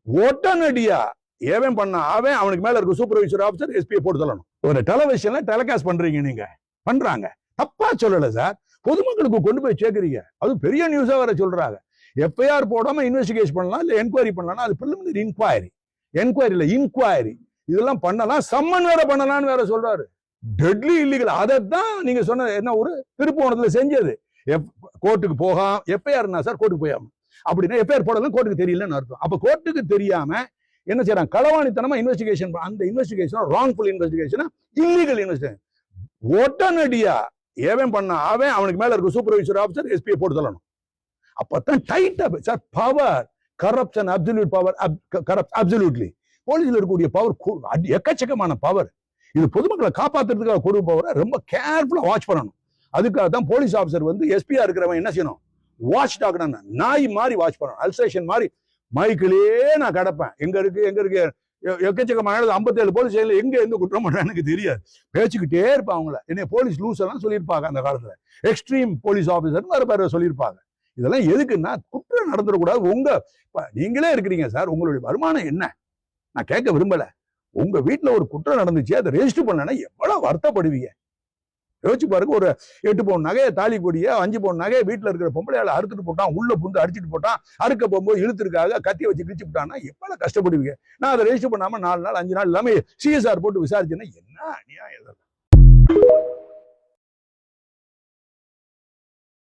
உடனடியா ஏவன் பண்ண அவன் அவனுக்கு மேல இருக்க சூப்பர்வைசர் ஆஃபீஸர் எஸ்பியை போட்டு சொல்லணும். ஒரு டெலிவிஷன்ல டெலிகாஸ்ட் பண்றீங்க, நீங்க பண்றாங்க, தப்பா சொல்லல சார், பொதுமக்களுக்கு கொண்டு போய் சேர்க்கறீங்க. அது பெரிய நியூஸா வர சொல்றாங்க. எஃப்ஐஆர் போடாம இன்வெஸ்டிகேஷன் பண்ணலாம், இல்ல என்கொயரி பண்ணலாம். அது பிரிலிமினரி இன்கொயரி, என்கொயரில இன்கொயரி இதெல்லாம் பண்ணலாம், சம்மன் வேற பண்ணலாம்னு வேற சொல்றாரு. Deadly illegal. அதைத்தான் நீங்க சொன்ன என்ன ஒரு திருப்போணத்துல செஞ்சது. கோர்ட்டுக்கு போகாம எஃப்ஐஆர்னா சார் கோர்ட்டுக்கு போயாம அப்படின்னா எஃப்ஐஆர் போடலாம் கோர்ட்டுக்கு தெரியலன்னு அர்த்தம். அப்ப கோர்ட்டுக்கு தெரியாம என்ன செய்யறாங்க, களவாணித்தனமா இன்வெஸ்டிகேஷன். அந்த investigation wrongful investigation, illegal investigation. உடனடியா ஏவன் பண்ண அவன் அவனுக்கு மேல இருக்க சூப்பர்வைசர் ஆஃபீஸர் எஸ்பியை போட்டு சொல்லணும். அப்பதான் டைட்டா sir power, corruption, absolute power, absolutely போலீஸ்ல இருக்கக்கூடிய பவர் எக்கச்சக்கமான பவர். இது பொதுமக்களை காப்பாத்துறதுக்காக கொடுக்க பவரை ரொம்ப கேர்ஃபுல்லா வாட்ச் பண்ணணும். அதுக்காக தான் போலீஸ் ஆஃபீஸர் வந்து எஸ்பியா இருக்கிறவன் என்ன செய்யணும், வாட்ச் டாக்னா நாய் மாதிரி வாட்ச் பண்ணணும். அல்சேஷன் மாதிரி மைக்கிலே நான் கிடப்பேன், எங்க இருக்கு எக்கச்சக்கமான 57 போலீஸ் ஸ்டேஷன்ல எங்க எந்த குற்றம் பண்றேன் எனக்கு தெரியாது, பேச்சுக்கிட்டே இருப்பாங்க. அவங்கள என்ன போலீஸ் லூஸ் எல்லாம் சொல்லியிருப்பாங்க அந்த காலத்துல, எக்ஸ்ட்ரீம் போலீஸ் ஆஃபீஸர் வேற பேர சொல்லியிருப்பாங்க. இதெல்லாம் எதுக்குன்னா குற்றம் நடந்துடக்கூடாது. நீங்களே இருக்கிறீங்க சார், உங்களுடைய வருமானம் என்ன நான் கேட்க விரும்பல. உங்க வீட்டுல ஒரு குற்றம் நடந்துச்சு, அதை ரெஜிஸ்டர் பண்ணனா எவ்வளவு வருத்தப்படுவீங்க யோசிச்சு பாருங்க. ஒரு 8 பவுன் நகையை, தாலி கொடிய 5 பவுன் நகையை வீட்டுல இருக்கிற பொம்பளையால அறுத்துட்டு போட்டான், உள்ள புந்து அடிச்சுட்டு போட்டான், அறுக்க போகும்போது இழுத்துருக்காக கத்தியை வச்சு கிழிச்சு விட்டான்னா எவ்வளவு கஷ்டப்படுவீங்க. நான் அதை ரெஜிஸ்டர் பண்ணாம 4 நாள் 5 நாள் எல்லாமே சிஎஸ்ஆர் போட்டு விசாரிச்சேன்னா என்ன அநியாயம்.